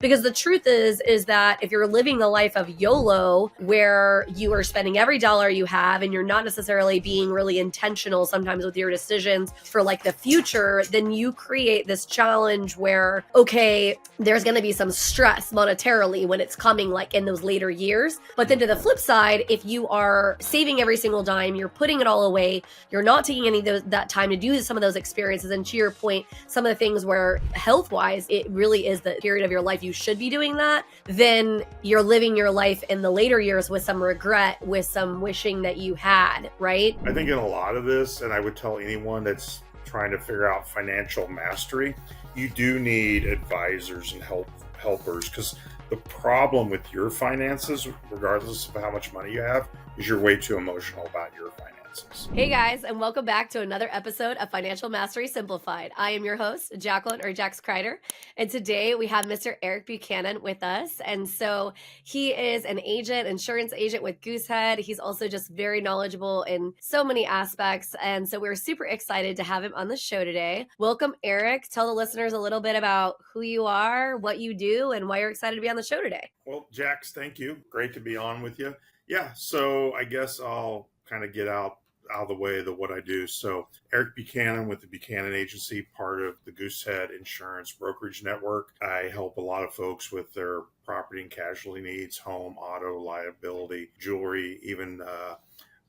Because the truth is that if you're living the life of YOLO, where you are spending every dollar you have and you're not necessarily being really intentional sometimes with your decisions for like the future, then you create this challenge where, okay, there's going to be some stress monetarily when it's coming like in those later years. But then to the flip side, if you are saving every single dime, you're putting it all away, you're not taking any of that time to do some of those experiences. And to your point, some of the things where health-wise, it really is the period of your life you should be doing that, then you're living your life in the later years with some regret, with some wishing that you had, right? I think in a lot of this, and I would tell anyone that's trying to figure out financial mastery, you do need advisors and helpers, because the problem with your finances, regardless of how much money you have, is you're way too emotional about your finances. Hey guys, and welcome back to another episode of Financial Mastery Simplified. I am your host, Jacqueline or Jax Crider, and today we have Mr. Eric Buchanan with us. And so he is an agent, insurance agent with Goosehead. He's also just very knowledgeable in so many aspects, and so we're super excited to have him on the show today. Welcome, Eric. Tell the listeners a little bit about who you are, what you do, and why you're excited to be on the show today. Well, Jax, thank you. Great to be on with you. Yeah, so I guess I'll kind of get out of the way of what I do. So Eric Buchanan with the Buchanan Agency, part of the Goosehead Insurance Brokerage Network. I help a lot of folks with their property and casualty needs, home, auto, liability, jewelry, even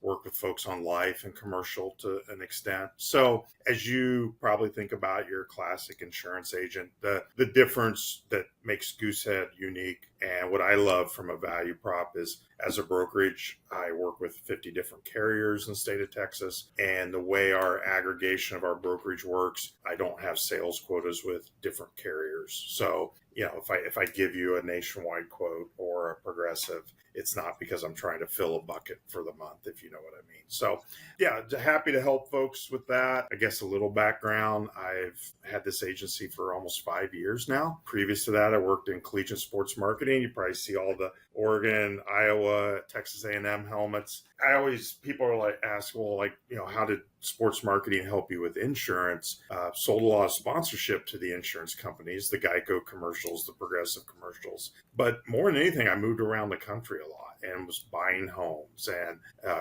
work with folks on life and commercial to an extent. So as you probably think about your classic insurance agent, the difference that makes Goosehead unique and what I love from a value prop is, as a brokerage, I work with 50 different carriers in the state of Texas. And the way our aggregation of our brokerage works, I don't have sales quotas with different carriers. So, if I give you a nationwide quote or a Progressive, it's not because I'm trying to fill a bucket for the month, if you know what I mean. So, yeah, happy to help folks with that. I guess a little background, I've had this agency for almost 5 years now. Previous to that, I worked in collegiate sports marketing. You probably see all the Oregon, Iowa, Texas A&M helmets. People are like, ask, well, how did sports marketing help you with insurance? Sold a lot of sponsorship to the insurance companies, the Geico commercials, the Progressive commercials. But more than anything, I moved around the country a lot and was buying homes. And I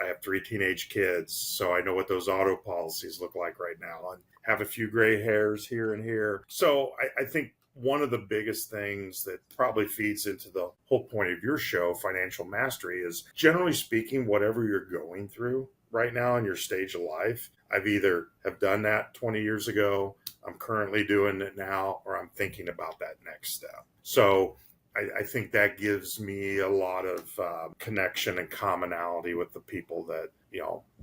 have 3 teenage kids, so I know what those auto policies look like right now, and have a few gray hairs here and here. So I think one of the biggest things that probably feeds into the whole point of your show, Financial Mastery, is, generally speaking, whatever you're going through right now in your stage of life, I've either have done that 20 years ago, I'm currently doing it now, or I'm thinking about that next step. So I think that gives me a lot of connection and commonality with the people that,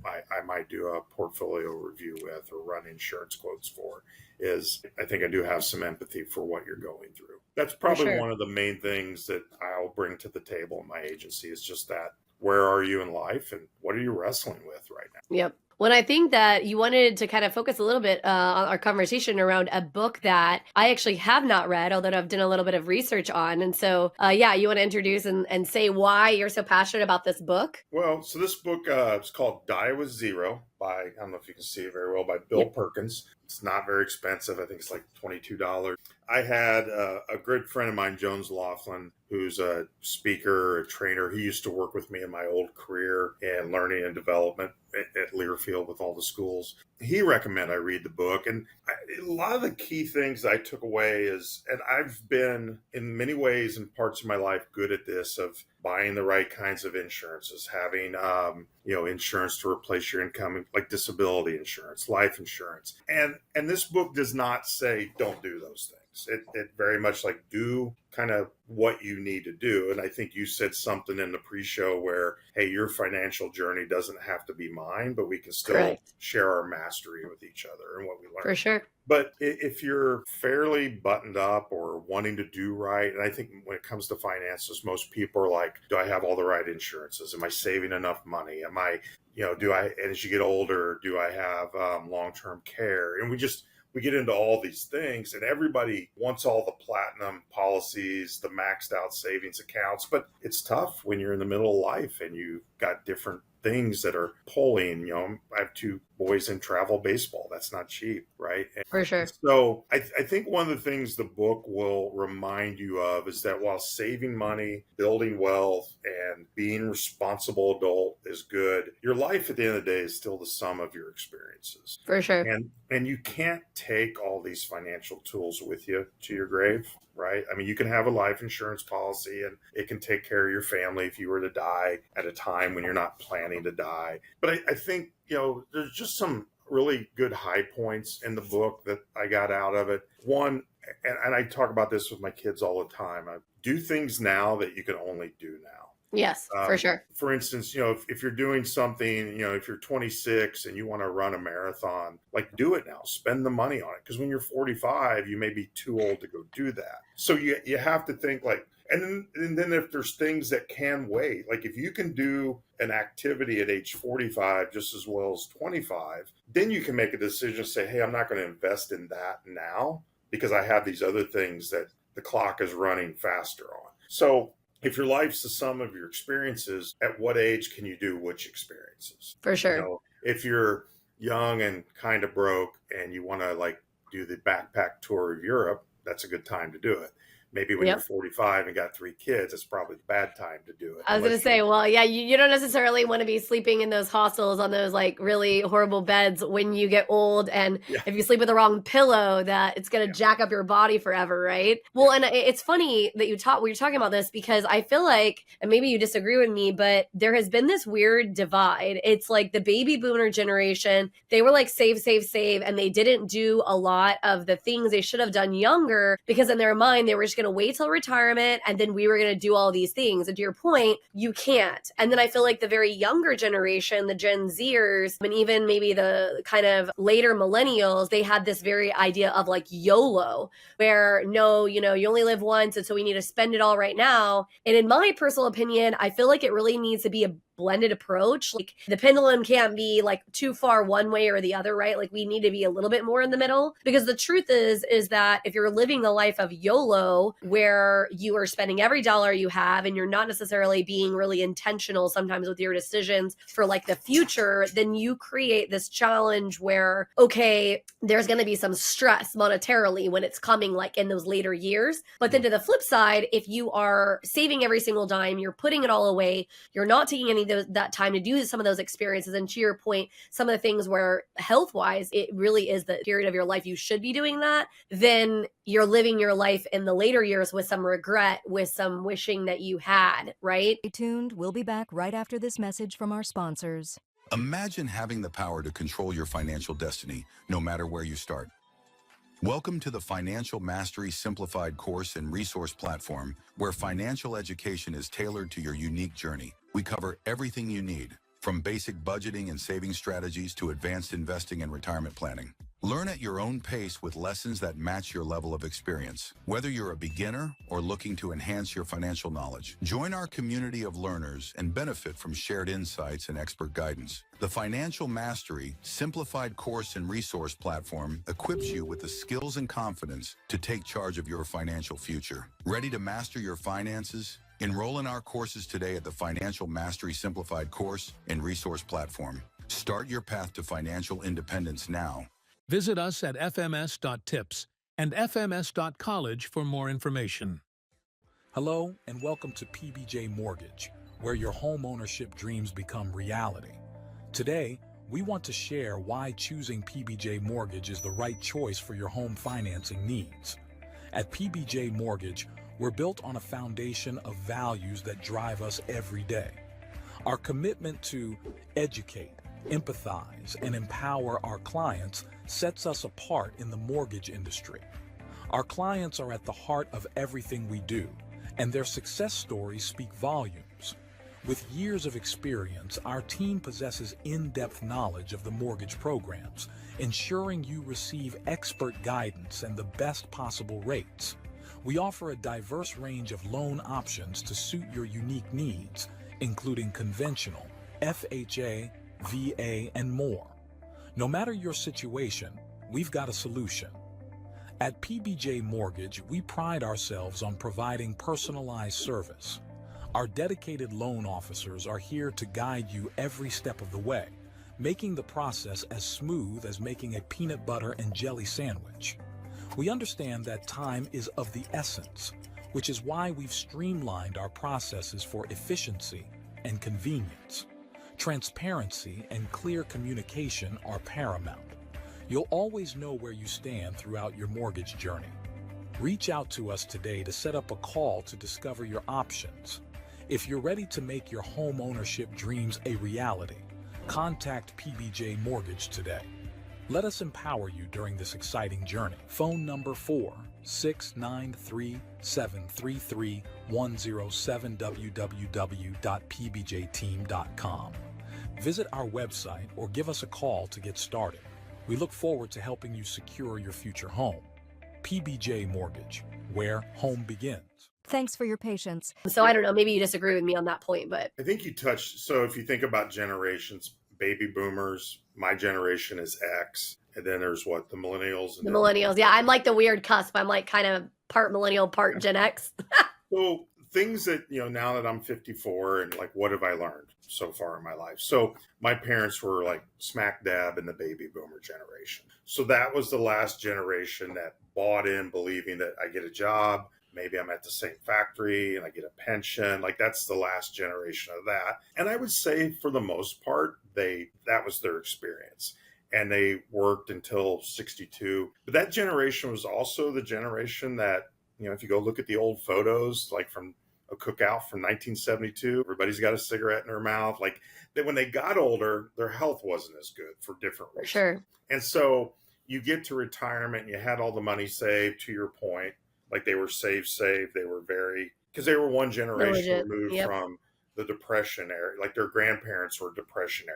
I might do a portfolio review with or run insurance quotes for. I think I do have some empathy for what you're going through. That's probably one of the main things that I'll bring to the table in my agency, is just that. Where are you in life and what are you wrestling with right now? Yep. When I think that you wanted to kind of focus a little bit on our conversation around a book that I actually have not read, although I've done a little bit of research on. And so, you want to introduce and say why you're so passionate about this book? Well, so this book is called Die with Zero by, I don't know if you can see it very well, by Bill Perkins. It's not very expensive. I think it's like $22. I had a good friend of mine, Jones Laughlin, who's a speaker, a trainer. He used to work with me in my old career in learning and development at Learfield with all the schools. He recommended I read the book. And a lot of the key things I took away is, and I've been in many ways in parts of my life good at this, of buying the right kinds of insurances, having, insurance to replace your income, like disability insurance, life insurance. And this book does not say don't do those things. It very much do kind of what you need to do. And I think you said something in the pre-show where, hey, your financial journey doesn't have to be mine, but we can still share our mastery with each other and what we learn. For sure. But if you're fairly buttoned up or wanting to do right, and I think when it comes to finances, most people are like, do I have all the right insurances? Am I saving enough money? Am I, and as you get older, do I have long-term care? And we get into all these things, and everybody wants all the platinum policies, the maxed out savings accounts, but it's tough when you're in the middle of life and you've got different things that are pulling. I have two boys in travel baseball. That's not cheap, right? For sure. So I think one of the things the book will remind you of is that while saving money, building wealth, and being responsible adult is good, your life at the end of the day is still the sum of your experiences. For sure. And you can't take all these financial tools with you to your grave, right? I mean, you can have a life insurance policy and it can take care of your family if you were to die at a time when you're not planning to die. But I think, there's just some really good high points in the book that I got out of it. One, and I talk about this with my kids all the time, I do things now that you can only do now. Yes, for sure. For instance, if you're doing something, if you're 26 and you want to run a marathon, like do it now, spend the money on it. Because when you're 45, you may be too old to go do that. So you have to think like, and then if there's things that can wait, like if you can do an activity at age 45 just as well as 25, then you can make a decision to say, hey, I'm not going to invest in that now because I have these other things that the clock is running faster on. So if your life's the sum of your experiences, at what age can you do which experiences? For sure. If you're young and kind of broke and you want to do the backpack tour of Europe, that's a good time to do it. Maybe when you're 45 and got 3 kids, it's probably the bad time to do it. I was going to say, well, yeah, you don't necessarily want to be sleeping in those hostels on those really really beds when you get old. And if you sleep with the wrong pillow, that it's going to jack up your body forever, right? Well, and it's funny that you're talking about this because I feel like, and maybe you disagree with me, but there has been this weird divide. It's like the baby boomer generation, they were like save, save, save, and they didn't do a lot of the things they should have done younger because in their mind, they were just going to wait till retirement and then we were going to do all these things. And to your point, you can't. And then I feel like the very younger generation, the Gen Zers, and even maybe the kind of later millennials, they had this very idea of YOLO, where no, you only live once. And so we need to spend it all right now. And in my personal opinion, I feel like it really needs to be a blended approach. The pendulum can't be too far one way or the other, right? We need to be a little bit more in the middle because the truth is that if you're living a life of YOLO where you are spending every dollar you have and you're not necessarily being really intentional sometimes with your decisions for the future, then you create this challenge where, okay, there's going to be some stress monetarily when it's coming in those later years. But then to the flip side, if you are saving every single dime, you're putting it all away, you're not taking any that time to do some of those experiences. And to your point, some of the things where health wise, it really is the period of your life you should be doing that, then you're living your life in the later years with some regret, with some wishing that you had, right? Stay tuned. We'll be back right after this message from our sponsors. Imagine having the power to control your financial destiny, no matter where you start. Welcome to the Financial Mastery Simplified course and resource platform, where financial education is tailored to your unique journey. We cover everything you need, from basic budgeting and saving strategies to advanced investing and retirement planning. Learn at your own pace with lessons that match your level of experience. Whether you're a beginner or looking to enhance your financial knowledge, join our community of learners and benefit from shared insights and expert guidance. The Financial Mastery Simplified course and resource platform equips you with the skills and confidence to take charge of your financial future. Ready to master your finances? Enroll in our courses today at the Financial Mastery Simplified course and resource platform. Start your path to financial independence now. Visit us at fms.tips and fms.college for more information. Hello and welcome to PBJ Mortgage, where your home ownership dreams become reality. Today, we want to share why choosing PBJ Mortgage is the right choice for your home financing needs. At PBJ Mortgage, we're built on a foundation of values that drive us every day. Our commitment to educate, empathize, and empower our clients sets us apart in the mortgage industry. Our clients are at the heart of everything we do, and their success stories speak volumes. With years of experience, our team possesses in-depth knowledge of the mortgage programs, ensuring you receive expert guidance and the best possible rates. We offer a diverse range of loan options to suit your unique needs, including conventional, FHA, VA, and more. No matter your situation, we've got a solution. At PBJ Mortgage, we pride ourselves on providing personalized service. Our dedicated loan officers are here to guide you every step of the way, making the process as smooth as making a peanut butter and jelly sandwich. We understand that time is of the essence, which is why we've streamlined our processes for efficiency and convenience. Transparency and clear communication are paramount. You'll always know where you stand throughout your mortgage journey. Reach out to us today to set up a call to discover your options. If you're ready to make your home ownership dreams a reality, contact PBJ Mortgage today. Let us empower you during this exciting journey. Phone number 4-693-733-107 www.pbjteam.com. Visit our website or give us a call to get started. We look forward to helping you secure your future home. PBJ Mortgage, where home begins. Thanks for your patience. So I don't know, maybe you disagree with me on that point, but I think you touched, so if you think about generations, baby boomers, my generation is X, and then there's what, the millennials? And the millennials, yeah, I'm like the weird cusp. I'm like kind of part millennial, part Gen X. So things that, now that I'm 54 and like, what have I learned so far in my life? So my parents were like smack dab in the baby boomer generation. So that was the last generation that bought in believing that I get a job, maybe I'm at the same factory and I get a pension. Like that's the last generation of that. And I would say for the most part, that was their experience. And they worked until 62. But that generation was also the generation that, if you go look at the old photos, like from a cookout from 1972, everybody's got a cigarette in their mouth. Like that when they got older, their health wasn't as good for different reasons. Sure. And so you get to retirement and you had all the money saved, to your point. Like they were saved. They were because they were one generation removed from the Depression era. Like their grandparents were Depression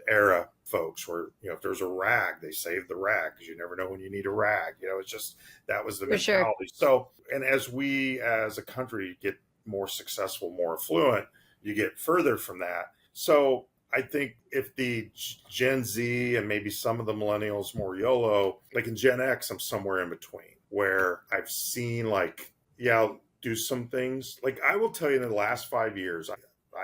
era folks where, if there's a rag, they saved the rag because you never know when you need a rag. It's just, that was the mentality. Sure. So, and as we as a country get more successful, more affluent, you get further from that. So I think if the Gen Z and maybe some of the millennials more YOLO, like in Gen X, I'm somewhere in between where I've seen I'll do some things. Like I will tell you in the last 5 years, I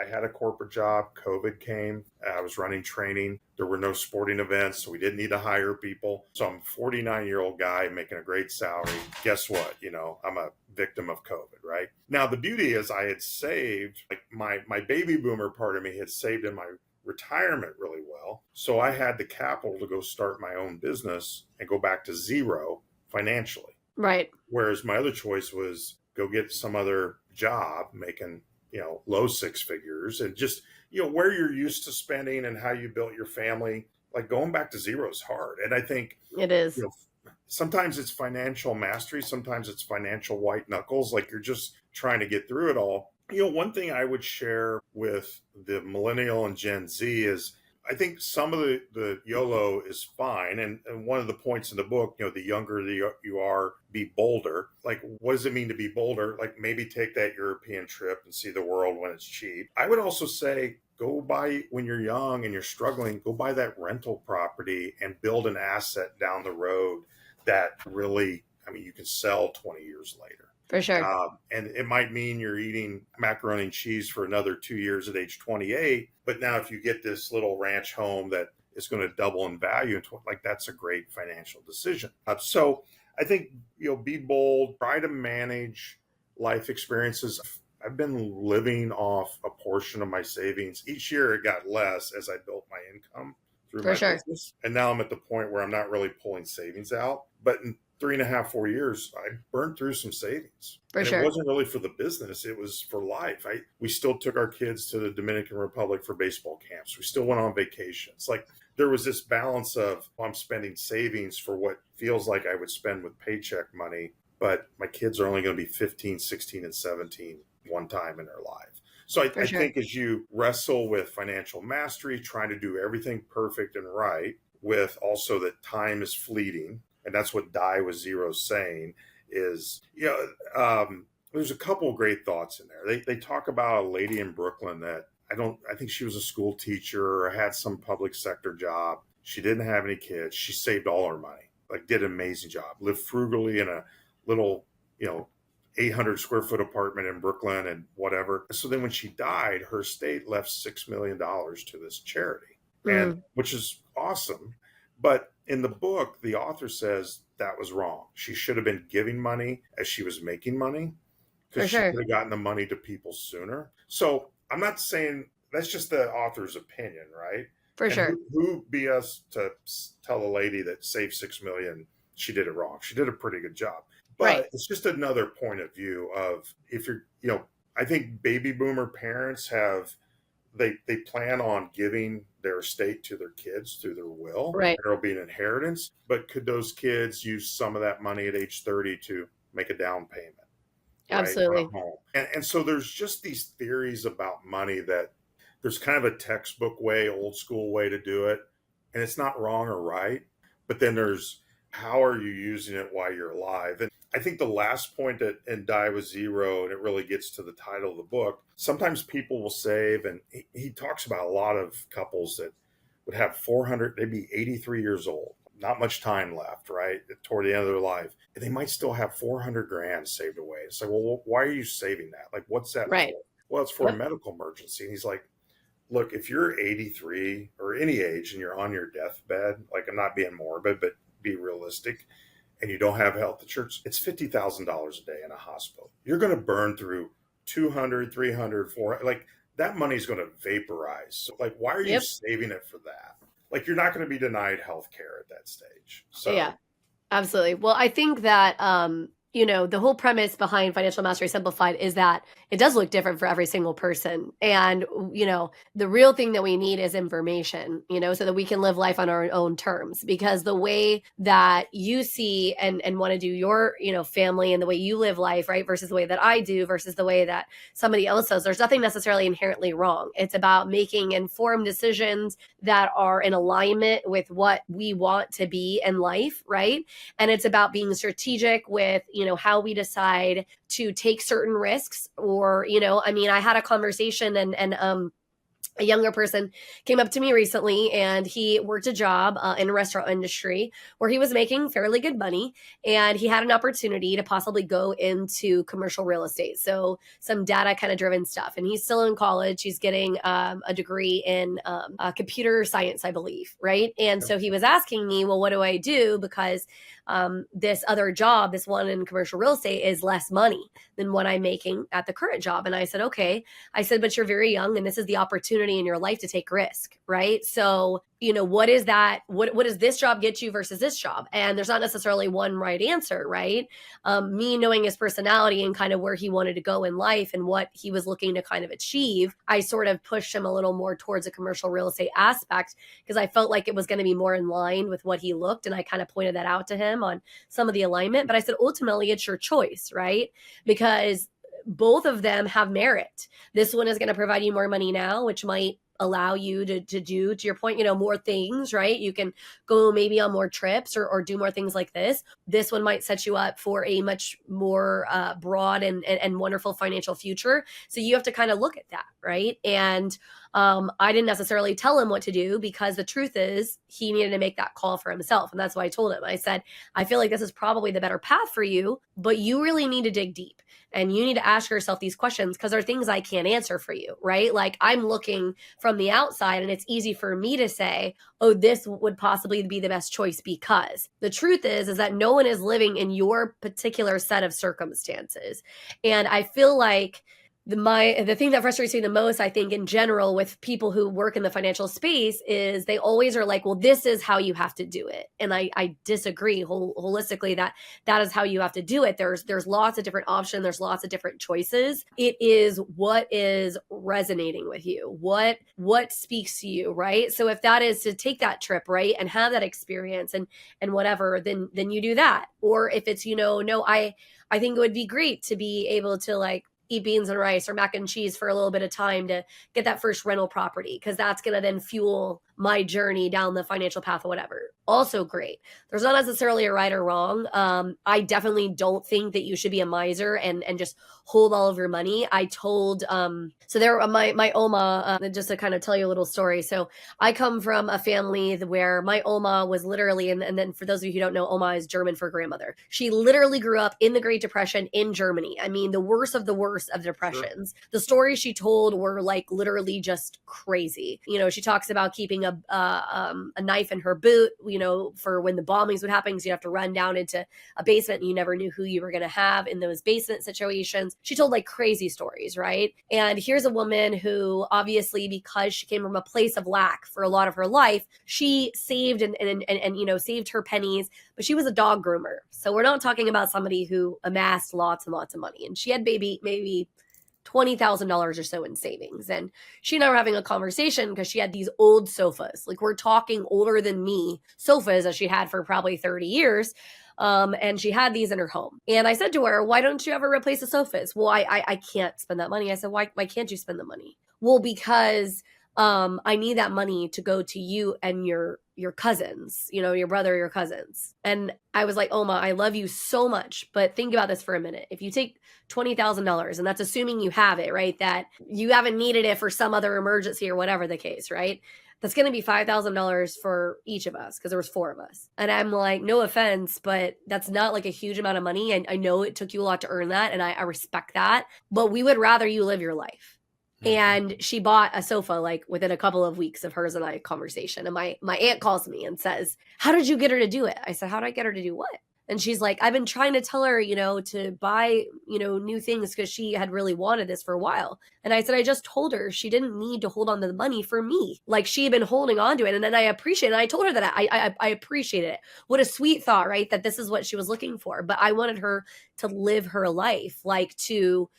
had a corporate job. COVID came. I was running training. There were no sporting events, so we didn't need to hire people. So I'm a 49-year-old guy making a great salary. Guess what? I'm a victim of COVID, right? Now, the beauty is I had saved, like my baby boomer part of me had saved in my retirement really well. So I had the capital to go start my own business and go back to zero financially. Right. Whereas my other choice was go get some other job making low six figures and just, where you're used to spending and how you built your family, like going back to zero is hard. And I think it is. Sometimes it's financial mastery. Sometimes it's financial white knuckles. Like you're just trying to get through it all. One thing I would share with the millennial and Gen Z is I think some of the YOLO is fine. And one of the points in the book, the younger you are, be bolder. Like, what does it mean to be bolder? Like maybe take that European trip and see the world when it's cheap. I would also say, go buy, when you're young and you're struggling, go buy that rental property and build an asset down the road that really, you can sell 20 years later. For sure. And it might mean you're eating macaroni and cheese for another 2 years at age 28. But now if you get this little ranch home that is going to double in value, that's a great financial decision. So I think, be bold, try to manage life experiences. I've been living off a portion of my savings. Each year it got less as I built my income through my business. And now I'm at the point where I'm not really pulling savings out. But in 3.5, 4 years, I burned through some savings. It wasn't really for the business. It was for life. We still took our kids to the Dominican Republic for baseball camps. We still went on vacations. Like there was this balance of I'm spending savings for what feels like I would spend with paycheck money, but my kids are only going to be 15, 16, and 17 one time in their life. So I think as you wrestle with financial mastery, trying to do everything perfect and right, with also that time is fleeting, and that's what Die with Zero is saying, is, there's a couple of great thoughts in there. They talk about a lady in Brooklyn that I think she was a school teacher or had some public sector job. She didn't have any kids. She saved all her money, did an amazing job, lived frugally in a little, 800 square foot apartment in Brooklyn and whatever. So then when she died, her estate left $6 million to this charity, and which is awesome. But in the book, the author says that was wrong. She should have been giving money as she was making money, because she could have gotten the money to people sooner. So I'm not saying, that's just the author's opinion, right? For sure. Who be us to tell a lady that saved $6 million she did it wrong? She did a pretty good job. But it's just another point of view of, if you're, I think baby boomer parents they plan on giving their estate to their kids through their will. Right. There'll be an inheritance. But could those kids use some of that money at age 30 to make a down payment? Absolutely. Right, on a home? And so there's just these theories about money that there's kind of a textbook way, old school way to do it. And it's not wrong or right. But then there's, how are you using it while you're alive? And I think the last point in Die with Zero, and it really gets to the title of the book, sometimes people will save, and he talks about a lot of couples that would have 400, they'd be 83 years old, not much time left, right, toward the end of their life. And they might still have 400 grand saved away. It's like, well, why are you saving that? Like, what's that for? Well, it's for a medical emergency. And he's like, look, if you're 83 or any age and you're on your deathbed, like, I'm not being morbid, but be realistic, and you don't have health insurance, it's $50,000 a day in a hospital. You're going to burn through 200, 300, 400, like, that money's going to vaporize. So, like, why are you saving it for that? Like, you're not going to be denied health care at that stage. So yeah, absolutely. Well, I think that, the whole premise behind Financial Mastery Simplified is that it does look different for every single person. And, the real thing that we need is information, so that we can live life on our own terms, because the way that you see and want to do your, family, and the way you live life, right, versus the way that I do versus the way that somebody else does, there's nothing necessarily inherently wrong. It's about making informed decisions that are in alignment with what we want to be in life, right? And it's about being strategic with, how we decide to take certain risks, or, I had a conversation, and a younger person came up to me recently, and he worked a job in the restaurant industry where he was making fairly good money, and he had an opportunity to possibly go into commercial real estate. So some data kind of driven stuff. And he's still in college. He's getting a degree in computer science, I believe. Right. And so he was asking me, well, what do I do? Because this other job, this one in commercial real estate, is less money than what I'm making at the current job. And I said, okay. I said, but you're very young, and this is the opportunity in your life to take risk, right? So, what is that? What does this job get you versus this job? And there's not necessarily one right answer, right? Me knowing his personality and kind of where he wanted to go in life and what he was looking to kind of achieve, I sort of pushed him a little more towards a commercial real estate aspect, because I felt like it was going to be more in line with what he looked. And I kind of pointed that out to him on some of the alignment. But I said, ultimately, it's your choice, right? Because both of them have merit. This one is going to provide you more money now, which might allow you to do, to your point, more things, right? You can go maybe on more trips or do more things like this. This one might set you up for a much more broad and wonderful financial future. So you have to kind of look at that, right? And I didn't necessarily tell him what to do, because the truth is he needed to make that call for himself. And that's why I told him, I said, I feel like this is probably the better path for you, but you really need to dig deep. And you need to ask yourself these questions, because there are things I can't answer for you, right? Like, I'm looking from the outside, and it's easy for me to say, oh, this would possibly be the best choice, because the truth is that no one is living in your particular set of circumstances. And I feel like the thing that frustrates me the most, I think, in general, with people who work in the financial space, is they always are like, well, this is how you have to do it. And I disagree holistically that is how you have to do it. There's lots of different options. There's lots of different choices. It is what is resonating with you, what speaks to you, right? So if that is to take that trip, right, and have that experience and whatever, then you do that. Or if it's, no, I think it would be great to be able to, like, eat beans and rice or mac and cheese for a little bit of time to get that first rental property, because that's going to then fuel my journey down the financial path or whatever. Also great. There's not necessarily a right or wrong. I definitely don't think that you should be a miser and just hold all of your money. I told, so there, my Oma, just to kind of tell you a little story. So I come from a family where my Oma was literally, and then for those of you who don't know, Oma is German for grandmother. She literally grew up in the Great Depression in Germany. I mean, the worst of depressions. Sure. The stories she told were like literally just crazy. You know, she talks about keeping a knife in her boot, you know, for when the bombings would happen, because you have to run down into a basement and you never knew who you were going to have in those basement situations. She told like crazy stories, right? And here's a woman who obviously, because she came from a place of lack for a lot of her life, she saved and you know, saved her pennies, but she was a dog groomer. So we're not talking about somebody who amassed lots and lots of money. And she had maybe $20,000 or so in savings. And she and I were having a conversation because she had these old sofas. Like, we're talking older than me sofas that she had for probably 30 years. And she had these in her home. And I said to her, why don't you ever replace the sofas? Well, I can't spend that money. I said, why can't you spend the money? Well, because I need that money to go to you and your cousins, you know, your brother, your cousins. And I was like, Oma, I love you so much, but think about this for a minute. If you take $20,000, and that's assuming you have it, right? That you haven't needed it for some other emergency or whatever the case, right? That's going to be $5,000 for each of us because there was 4 of us. And I'm like, no offense, but that's not like a huge amount of money. And I know it took you a lot to earn that. And I respect that, but we would rather you live your life. And she bought a sofa like within a couple of weeks of hers and I conversation. And my aunt calls me and says, how did you get her to do it? I said, how did I get her to do what? And she's like, I've been trying to tell her, you know, to buy, you know, new things because she had really wanted this for a while. And I said, I just told her she didn't need to hold on to the money for me. Like, she had been holding on to it. And then I appreciate it. And I told her that I appreciated it. What a sweet thought, right? That this is what she was looking for. But I wanted her to live her life, like to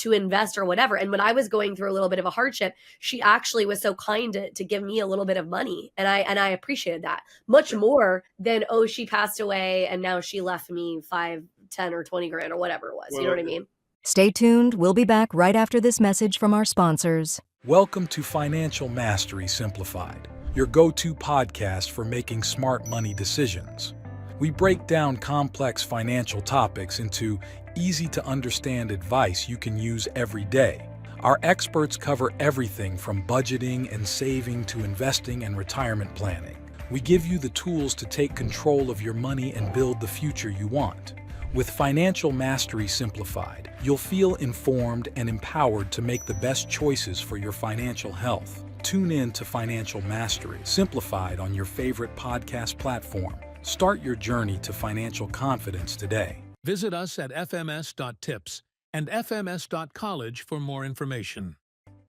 invest or whatever. And when I was going through a little bit of a hardship, she actually was so kind to give me a little bit of money. And I appreciated that much more than, oh, she passed away and now she left me 5, 10 or 20 grand or whatever it was. Well, you know what I mean? Stay tuned. We'll be back right after this message from our sponsors. Welcome to Financial Mastery Simplified, your go-to podcast for making smart money decisions. We break down complex financial topics into easy-to-understand advice you can use every day. Our experts cover everything from budgeting and saving to investing and retirement planning. We give you the tools to take control of your money and build the future you want. With Financial Mastery Simplified, you'll feel informed and empowered to make the best choices for your financial health. Tune in to Financial Mastery Simplified on your favorite podcast platform. Start your journey to financial confidence today. Visit us at fms.tips and fms.college for more information.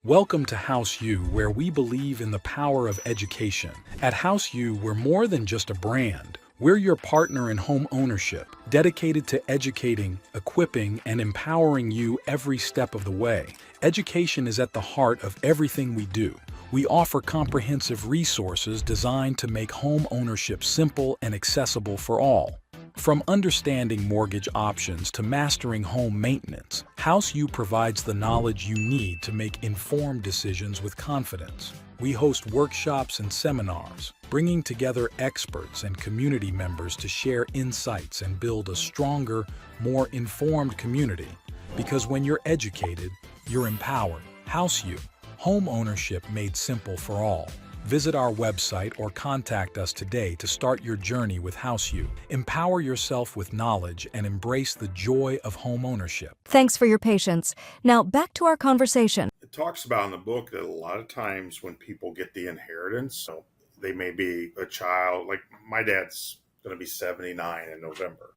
Welcome to House U, where we believe in the power of education. At House U, we're more than just a brand. We're your partner in home ownership, dedicated to educating, equipping, and empowering you every step of the way. Education is at the heart of everything we do. We offer comprehensive resources designed to make home ownership simple and accessible for all. From understanding mortgage options to mastering home maintenance, House U provides the knowledge you need to make informed decisions with confidence. We host workshops and seminars, bringing together experts and community members to share insights and build a stronger, more informed community. Because when you're educated, you're empowered. House U, home ownership made simple for all. Visit our website or contact us today to start your journey with House U. Empower yourself with knowledge and embrace the joy of home ownership. Thanks for your patience. Now back to our conversation. It talks about in the book that a lot of times when people get the inheritance, so they may be a child, like my dad's going to be 79 in November.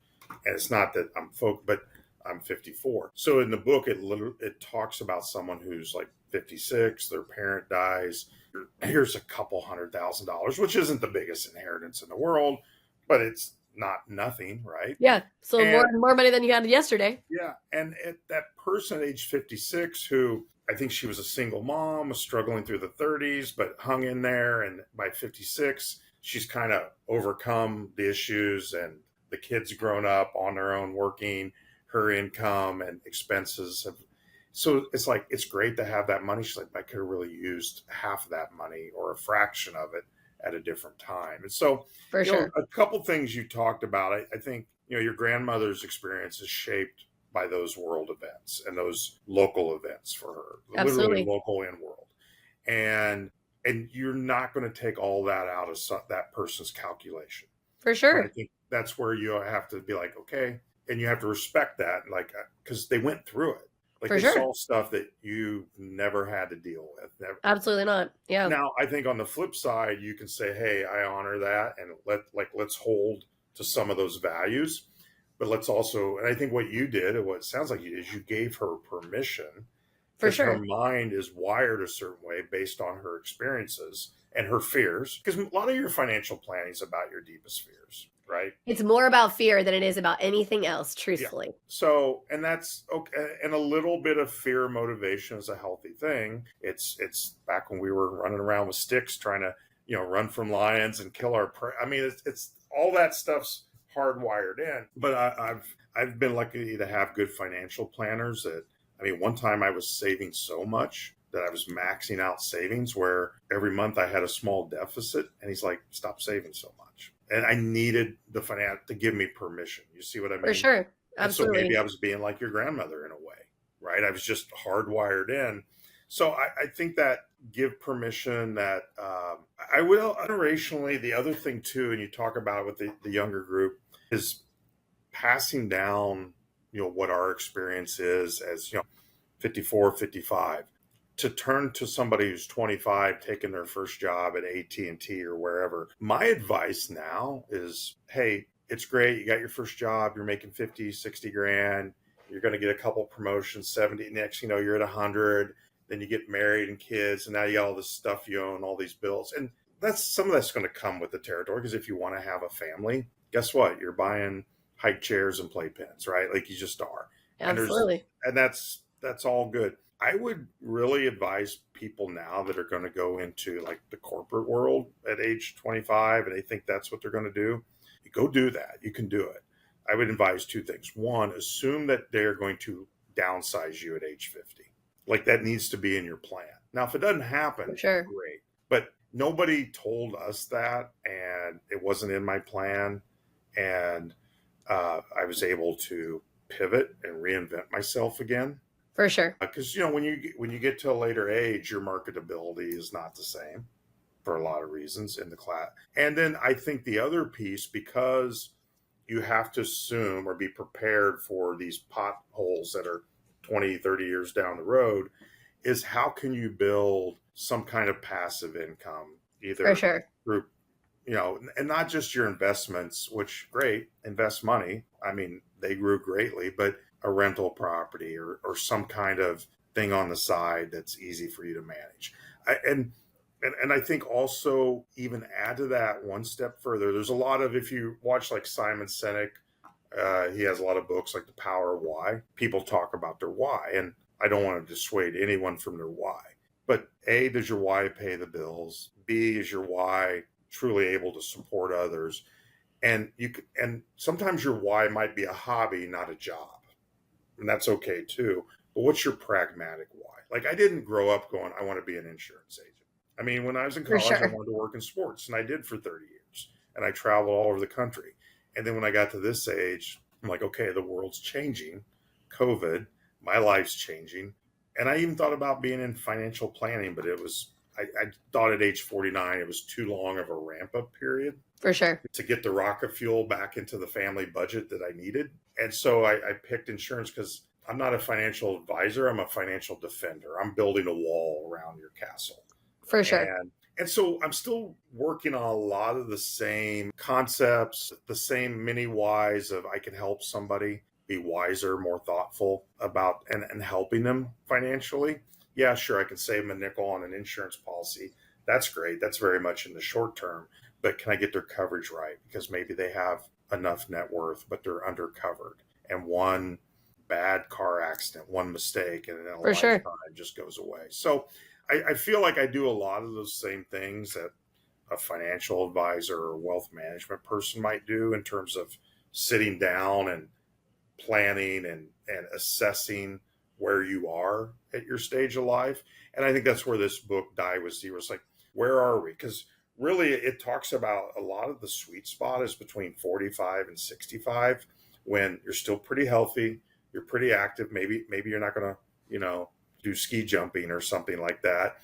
And it's not that but I'm 54. So in the book, it talks about someone who's like 56, their parent dies. Here's a couple $100,000, which isn't the biggest inheritance in the world, but it's not nothing, right? Yeah. So more money than you had yesterday. Yeah. And that person at age 56 who I think she was a single mom, was struggling through the 30s, but hung in there. And by 56, she's kind of overcome the issues and the kids grown up on their own working, her income and expenses have So it's like, it's great to have that money. She's like, I could have really used half of that money or a fraction of it at a different time. And so, For sure. a couple things you talked about, I think, your grandmother's experience is shaped by those world events and those local events for her, literally Absolutely. local and world. And you're not going to take all that out of that person's calculation. For And I sure. think that's where you have to be like, okay, and you have to respect that, like, because they went through it. Like, For they sure. saw stuff that you never had to deal with. Never. Absolutely not. Yeah. Now, I think on the flip side, you can say, hey, I honor that, and let's hold to some of those values. But let's also, and I think what you did, and what it sounds like you did, is you gave her permission, For because her sure. mind is wired a certain way based on her experiences and her fears. Because a lot of your financial planning is about your deepest fears, right? It's more about fear than it is about anything else, truthfully. So, and that's okay. And a little bit of fear motivation is a healthy thing. It's back when we were running around with sticks trying to, run from lions and kill our prey. I mean, it's all that stuff's hardwired in. But I've been lucky to have good financial planners that, I mean, one time I was saving so much that I was maxing out savings, where every month I had a small deficit, and he's like, stop saving so much. And I needed the finance to give me permission. You see what I mean? For sure. And so Absolutely. maybe I was being like your grandmother in a way, right? I was just hardwired in. So I think that give permission, that I will generationally. The other thing too, and you talk about it with the younger group, is passing down, what our experience is as, 54, 55, to turn to somebody who's 25, taking their first job at AT&T or wherever. My advice now is, hey, it's great. You got your first job. You're making 50, 60 grand. You're going to get a couple promotions, 70. Next, you're at 100. Then you get married and kids. And now you got all this stuff you own, all these bills. And some of that's going to come with the territory, because if you want to have a family, guess what? You're buying high chairs and playpens, right? Like, you just are. Absolutely. And that's all good. I would really advise people now that are going to go into like the corporate world at age 25, and they think that's what they're going to do. You go do that. You can do it. I would advise two things. One, assume that they're going to downsize you at age 50. Like, that needs to be in your plan. Now, if it doesn't happen, For sure. great. But nobody told us that, and it wasn't in my plan. And I was able to pivot and reinvent myself again. For sure. Because when you get to a later age, your marketability is not the same for a lot of reasons in the class. And then I think the other piece, because you have to assume or be prepared for these potholes that are 20, 30 years down the road, is how can you build some kind of passive income, either For sure. through, and not just your investments, which great, invest money. I mean, they grew greatly, but a rental property or some kind of thing on the side that's easy for you to manage. And I think also, even add to that one step further, there's a lot of, if you watch like Simon Sinek, he has a lot of books like The Power of Why. People talk about their why, and I don't want to dissuade anyone from their why. But A, does your why pay the bills? B, is your why truly able to support others? And sometimes your why might be a hobby, not a job. And that's okay too. But what's your pragmatic why? Like, I didn't grow up going, I want to be an insurance agent. I mean, when I was in For college, I sure. wanted to work in sports, and I did for 30 years. And I traveled all over the country. And then when I got to this age, I'm like, okay, the world's changing. COVID, my life's changing. And I even thought about being in financial planning, but I thought at age 49, it was too long of a ramp up period For sure. to get the rocket fuel back into the family budget that I needed. And so I picked insurance, because I'm not a financial advisor. I'm a financial defender. I'm building a wall around your castle. For sure. And so I'm still working on a lot of the same concepts, the same mini whys of, I can help somebody be wiser, more thoughtful about and helping them financially. Yeah, sure, I can save them a nickel on an insurance policy. That's great. That's very much in the short term. But can I get their coverage right? Because maybe they have enough net worth, but they're undercovered. And one bad car accident, one mistake, and then a For sure. lifetime just goes away. So I feel like I do a lot of those same things that a financial advisor or wealth management person might do, in terms of sitting down and planning and assessing where you are at your stage of life. And I think that's where this book, Die with Zero, is like, where are we? Because really it talks about a lot of the sweet spot is between 45 and 65, when you're still pretty healthy, you're pretty active. Maybe you're not going to, do ski jumping or something like that.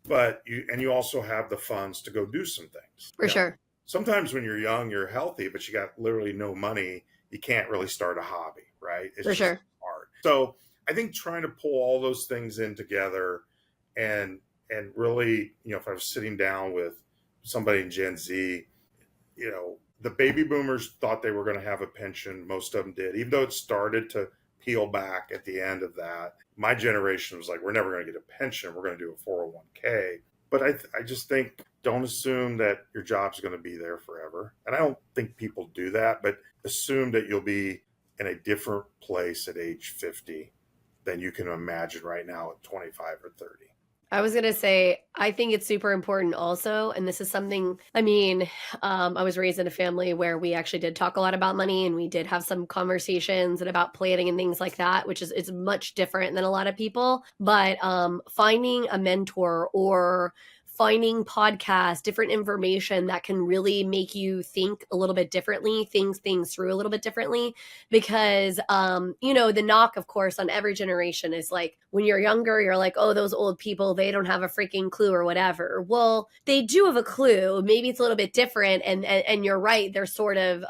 But you also have the funds to go do some things. For sure. Sometimes when you're young, you're healthy, but you got literally no money. You can't really start a hobby, right? It's For just sure. hard. So I think trying to pull all those things in together and really, if I was sitting down with somebody in Gen Z, the baby boomers thought they were going to have a pension. Most of them did, even though it started to peel back at the end of that. My generation was like, we're never going to get a pension. We're going to do a 401k. But I just think, don't assume that your job's going to be there forever. And I don't think people do that, but assume that you'll be in a different place at age 50 than you can imagine right now at 25 or 30. I was going to say, I think it's super important also. And this is something, I was raised in a family where we actually did talk a lot about money, and we did have some conversations and about planning and things like that, which is much different than a lot of people. But finding a mentor or finding podcasts, different information that can really make you think a little bit differently, things through a little bit differently. Because, the knock, of course, on every generation is like, when you're younger, you're like, oh, those old people, they don't have a freaking clue or whatever. Well, they do have a clue. Maybe it's a little bit different. And you're right. They're sort of,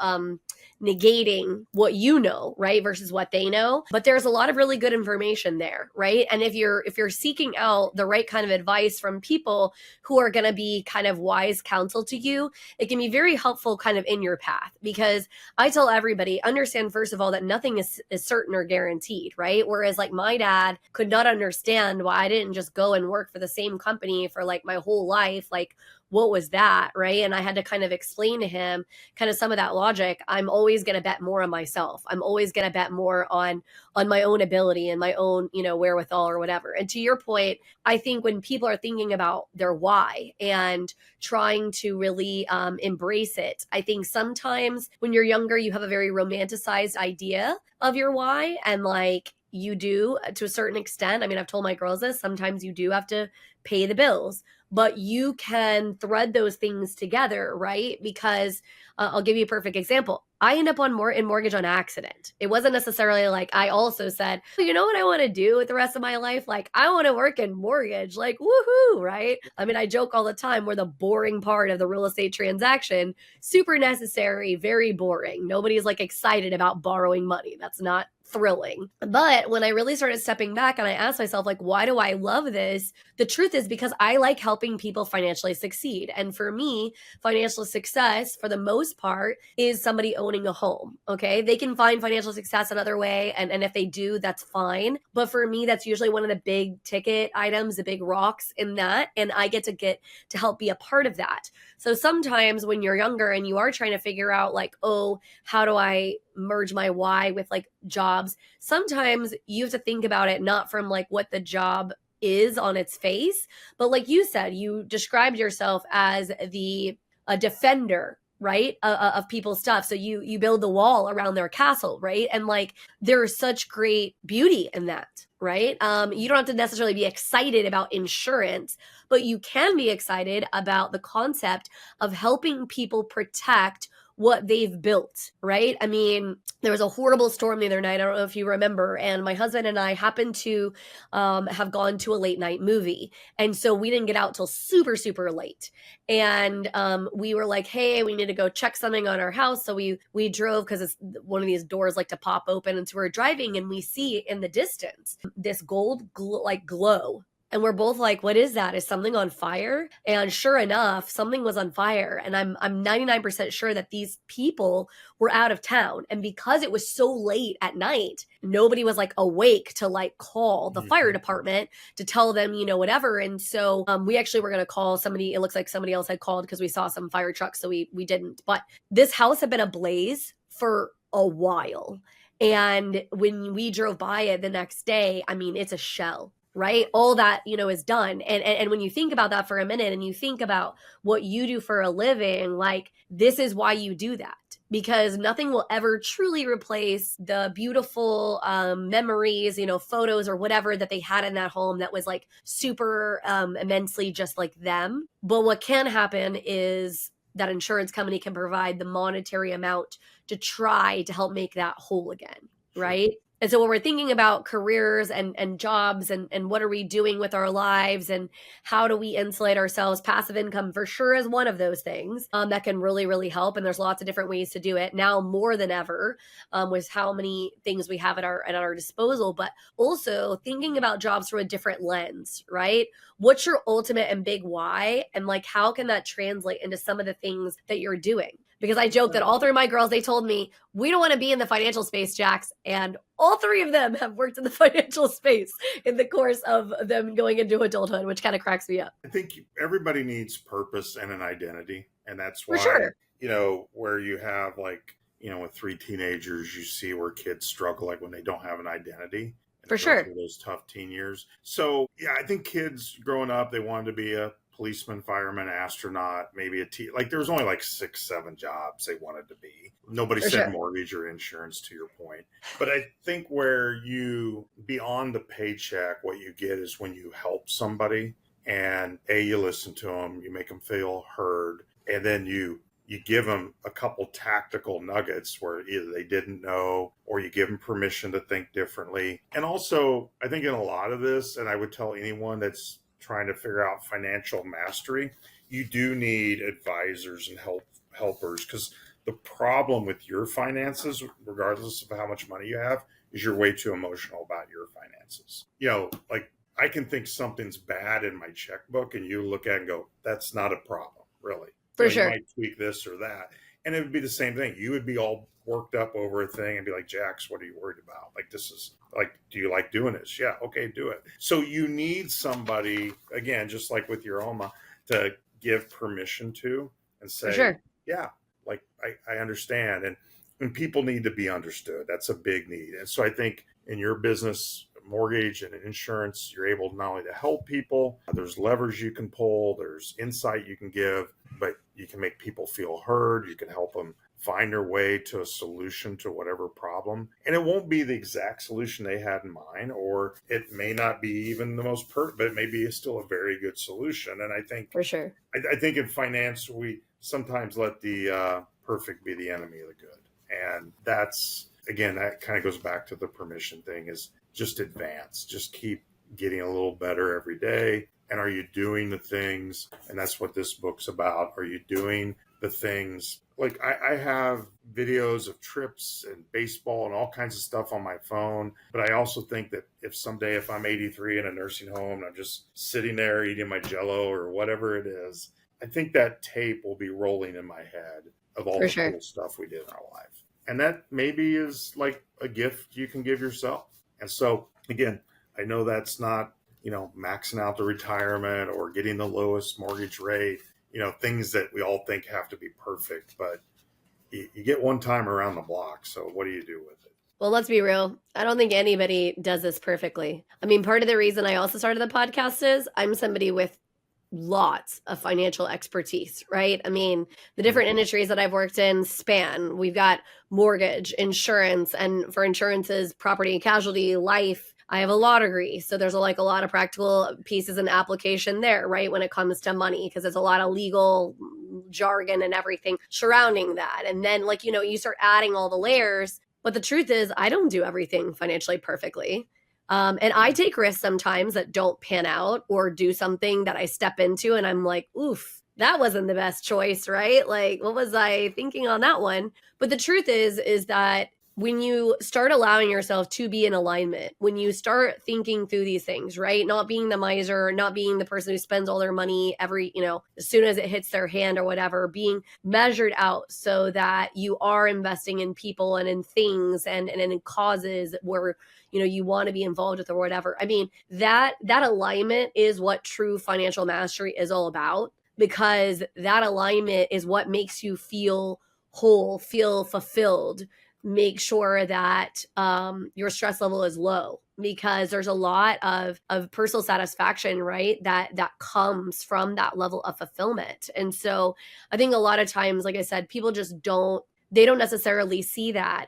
negating what you know, right, versus what they know. But there's a lot of really good information there, right? And if you're seeking out the right kind of advice from people who are going to be kind of wise counsel to you, it can be very helpful kind of in your path. Because I tell everybody, understand first of all that nothing is certain or guaranteed, right? Whereas like my dad could not understand why I didn't just go and work for the same company for like my whole life. Like, what was that, right? And I had to kind of explain to him kind of some of that logic. I'm always going to bet more on myself. I'm always going to bet more on my own ability and my own, wherewithal or whatever. And to your point, I think when people are thinking about their why and trying to really embrace it, I think sometimes when you're younger, you have a very romanticized idea of your why. And like, you do to a certain extent. I've told my girls this, sometimes you do have to pay the bills, but you can thread those things together, right? Because I'll give you a perfect example. I end up in mortgage on accident. It wasn't necessarily like I also said, well, you know what I want to do with the rest of my life? Like, I want to work in mortgage, like, woohoo, right? I joke all the time, we're the boring part of the real estate transaction, super necessary, very boring. Nobody's like excited about borrowing money. That's not thrilling. But when I really started stepping back and I asked myself, like, why do I love this? The truth is because I like helping people financially succeed. And for me, financial success, for the most part, is somebody owning a home. Okay. They can find financial success another way. And if they do, that's fine. But for me, that's usually one of the big ticket items, the big rocks in that. And I get to help be a part of that. So sometimes when you're younger and you are trying to figure out like, oh, how do I merge my why with like jobs? Sometimes you have to think about it not from like what the job is on its face, but like you said, you described yourself as a defender, right, of people's stuff. So you build the wall around their castle, right? And like there's such great beauty in that, right? You don't have to necessarily be excited about insurance, but you can be excited about the concept of helping people protect what they've built, right? There was a horrible storm the other night. I don't know if you remember. And my husband and I happened to have gone to a late night movie. And so we didn't get out till super, super late. And we were like, hey, we need to go check something on our house. So we drove because it's one of these doors like to pop open. And so we're driving and we see in the distance this gold glow. And we're both like, what is that? Is something on fire? And sure enough, something was on fire. And I'm 99% sure that these people were out of town. And because it was so late at night, nobody was like awake to like call the fire department to tell them, whatever. And so we actually were going to call somebody. It looks like somebody else had called because we saw some fire trucks. So we didn't. But this house had been ablaze for a while. And when we drove by it the next day, it's a shell. Right? All that, is done. And when you think about that for a minute and you think about what you do for a living, like this is why you do that. because nothing will ever truly replace the beautiful memories, photos or whatever that they had in that home that was like super immensely just like them. But what can happen is that insurance company can provide the monetary amount to try to help make that whole again, right? And so when we're thinking about careers and jobs and what are we doing with our lives and how do we insulate ourselves, passive income for sure is one of those things that can really, really help. And there's lots of different ways to do it now more than ever with how many things we have at our disposal, but also thinking about jobs through a different lens, right? What's your ultimate and big why? And like, how can that translate into some of the things that you're doing? Because I joke that all three of my girls, they told me, we don't want to be in the financial space, Jax. And all three of them have worked in the financial space in the course of them going into adulthood, which kind of cracks me up. I think everybody needs purpose and an identity. And that's why, For sure. Where you have like, with 3 teenagers, you see where kids struggle, like when they don't have an identity. For sure. Those tough teen years. So, yeah, I think kids growing up, they wanted to be a policeman, fireman, astronaut, maybe like there was only like 6-7 jobs they wanted to be. Nobody said mortgage or insurance, to your point. But I think where you, beyond the paycheck, what you get is when you help somebody and you listen to them, you make them feel heard, and then you give them a couple tactical nuggets where either they didn't know or you give them permission to think differently. And also, I think in a lot of this, and I would tell anyone that's trying to figure out financial mastery, you do need advisors and helpers, because the problem with your finances, regardless of how much money you have, is you're way too emotional about your finances. Like I can think something's bad in my checkbook and you look at it and go, that's not a problem, really. For sure. You might tweak this or that. And it would be the same thing. You would be all worked up over a thing and be like, Jax, what are you worried about? Like, this is like, do you like doing this? Yeah. Okay, do it. So you need somebody, again, just like with your Oma, to give permission to and say, yeah, like I understand. And people need to be understood. That's a big need. And so I think in your business, mortgage and insurance, you're able not only to help people, there's levers you can pull, there's insight you can give, but you can make people feel heard. You can help them find their way to a solution to whatever problem. And it won't be the exact solution they had in mind, or it may not be even the most perfect, but it may be still a very good solution. And I think for sure, I think in finance, we sometimes let the perfect be the enemy of the good. And that's, again, that kind of goes back to the permission thing, is just advance, just keep getting a little better every day. And are you doing the things? And that's what this book's about. Are you doing the things? Like I have videos of trips and baseball and all kinds of stuff on my phone. But I also think that if I'm 83 in a nursing home and I'm just sitting there eating my Jello or whatever it is, I think that tape will be rolling in my head of all the cool stuff we did in our life. And that maybe is like a gift you can give yourself. And so, again, I know that's not, maxing out the retirement or getting the lowest mortgage rate, things that we all think have to be perfect, but you get one time around the block. So what do you do with it? Well, let's be real. I don't think anybody does this perfectly. I mean, part of the reason I also started the podcast is I'm somebody with lots of financial expertise, right? I mean, the different industries that I've worked in span. We've got mortgage, insurance, and for insurances, property and casualty, life. I have a law degree. So there's a lot of practical pieces and application there, right? When it comes to money, because there's a lot of legal jargon and everything surrounding that. And then you start adding all the layers. But the truth is, I don't do everything financially perfectly. And I take risks sometimes that don't pan out, or do something that I step into and I'm like, oof, that wasn't the best choice, right? Like, what was I thinking on that one? But the truth is that when you start allowing yourself to be in alignment, when you start thinking through these things, right? Not being the miser, not being the person who spends all their money as soon as it hits their hand or whatever, being measured out so that you are investing in people and in things and in causes where you want to be involved with or whatever. I mean, that alignment is what true financial mastery is all about, because that alignment is what makes you feel whole, feel fulfilled, make sure that your stress level is low, because there's a lot of personal satisfaction, right? That comes from that level of fulfillment. And so I think a lot of times, like I said, people just don't they don't necessarily see that.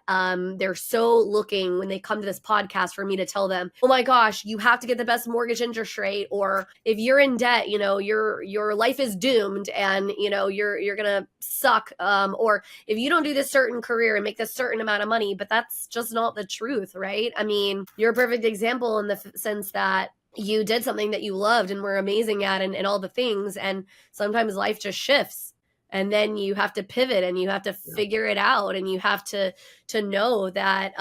They're so looking when they come to this podcast for me to tell them, oh my gosh, you have to get the best mortgage interest rate, or if you're in debt, your life is doomed, and you're gonna suck, or if you don't do this certain career and make this certain amount of money. But that's just not the truth, right? I mean, you're a perfect example in the sense that you did something that you loved and were amazing at, and all the things, and sometimes life just shifts, and then you have to pivot, and you have to figure it out, and you have to know that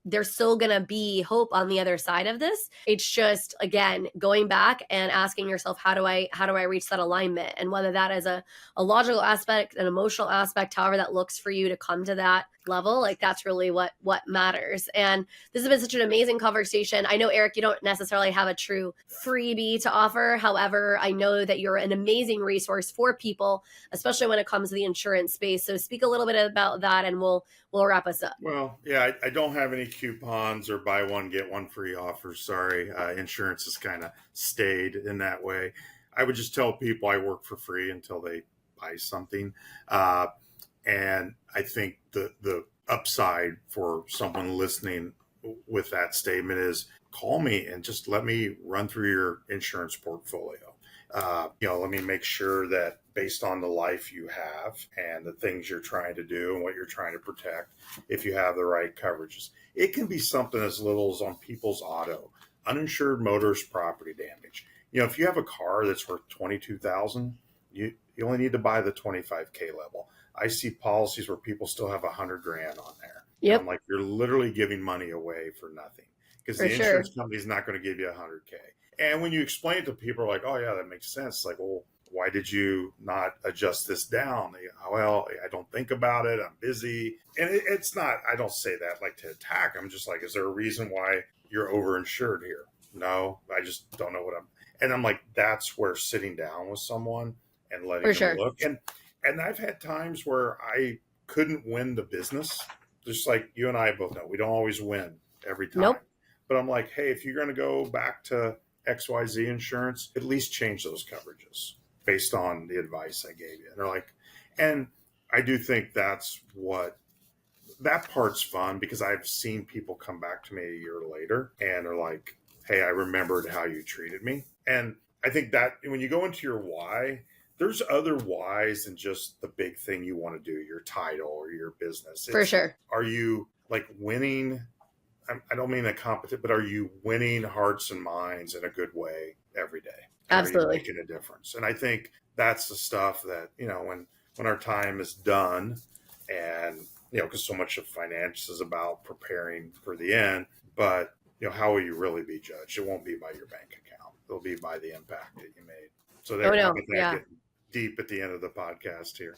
there's still going to be hope on the other side of this. It's just, again, going back and asking yourself, how do I reach that alignment? And whether that is a logical aspect, an emotional aspect, however that looks for you to come to that level, like that's really what matters. And this has been such an amazing conversation. I know, Eric, you don't necessarily have a true freebie to offer. However, I know that you're an amazing resource for people, especially when it comes to the insurance space. So speak a little bit about that, and we'll wrap us up. Well, yeah, I don't have any coupons or buy one, get one free offers. Sorry. Insurance has kind of stayed in that way. I would just tell people I work for free until they buy something. And I think the upside for someone listening with that statement is call me and just let me run through your insurance portfolio. Let me make sure that based on the life you have and the things you're trying to do and what you're trying to protect, if you have the right coverages. It can be something as little as on people's auto, uninsured motorist property damage. If you have a car that's worth $22,000, you only need to buy the 25K level. I see policies where people still have $100,000 on there. Yep. I'm like, you're literally giving money away for nothing, because the insurance company is not going to give you $100K. And when you explain it to people, like, oh yeah, that makes sense. Like, well, why did you not adjust this down? Well, I don't think about it. I'm busy. And it's not, I don't say that like to attack. I'm just like, is there a reason why you're overinsured here? No, I just don't know and I'm like, that's where sitting down with someone and letting them look. And I've had times where I couldn't win the business. Just like you and I both know, we don't always win every time. Nope. But I'm like, hey, if you're going to go back to XYZ insurance, at least change those coverages based on the advice I gave you. And they're like, and I do think that's that part's fun, because I've seen people come back to me a year later and they're like, hey, I remembered how you treated me. And I think that when you go into your why, there's other whys than just the big thing you want to do, your title or your business. For sure. Are you like winning? I don't mean a competition, but are you winning hearts and minds in a good way every day? Absolutely. Are you making a difference? And I think that's the stuff that, when our time is done, and, because so much of finance is about preparing for the end, but, how will you really be judged? It won't be by your bank account. It'll be by the impact that you made. So there, getting deep at the end of the podcast here.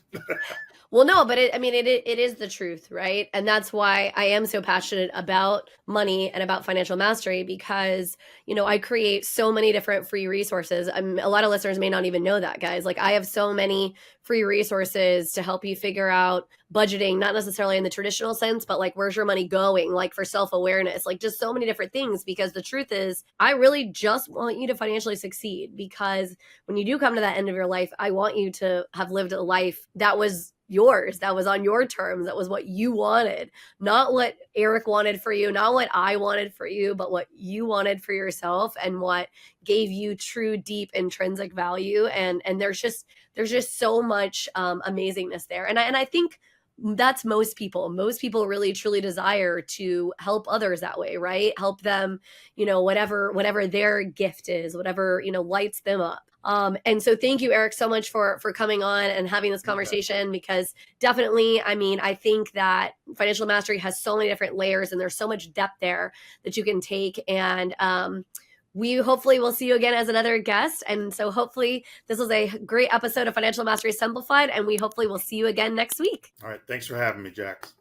Well, no, but it is the truth, right? And that's why I am so passionate about money and about financial mastery, because, I create so many different free resources. A lot of listeners may not even know that, guys. Like, I have so many free resources to help you figure out budgeting, not necessarily in the traditional sense, but like, where's your money going? Like, for self-awareness, like just so many different things. Because the truth is, I really just want you to financially succeed, because when you do come to that end of your life, I want you to have lived a life that was yours, that was on your terms, that was what you wanted, not what Eric wanted for you, not what I wanted for you, but what you wanted for yourself, and what gave you true, deep, intrinsic value. And there's just so much amazingness there. And I think that's most people. Most people really truly desire to help others that way, right? Help them, whatever their gift is, whatever, lights them up. And so thank you, Eric, so much for coming on and having this conversation, because definitely, I think that financial mastery has so many different layers, and there's so much depth there that you can take. And, we hopefully will see you again as another guest. And so hopefully this was a great episode of Financial Mastery Simplified, and we hopefully will see you again next week. All right. Thanks for having me, Jax.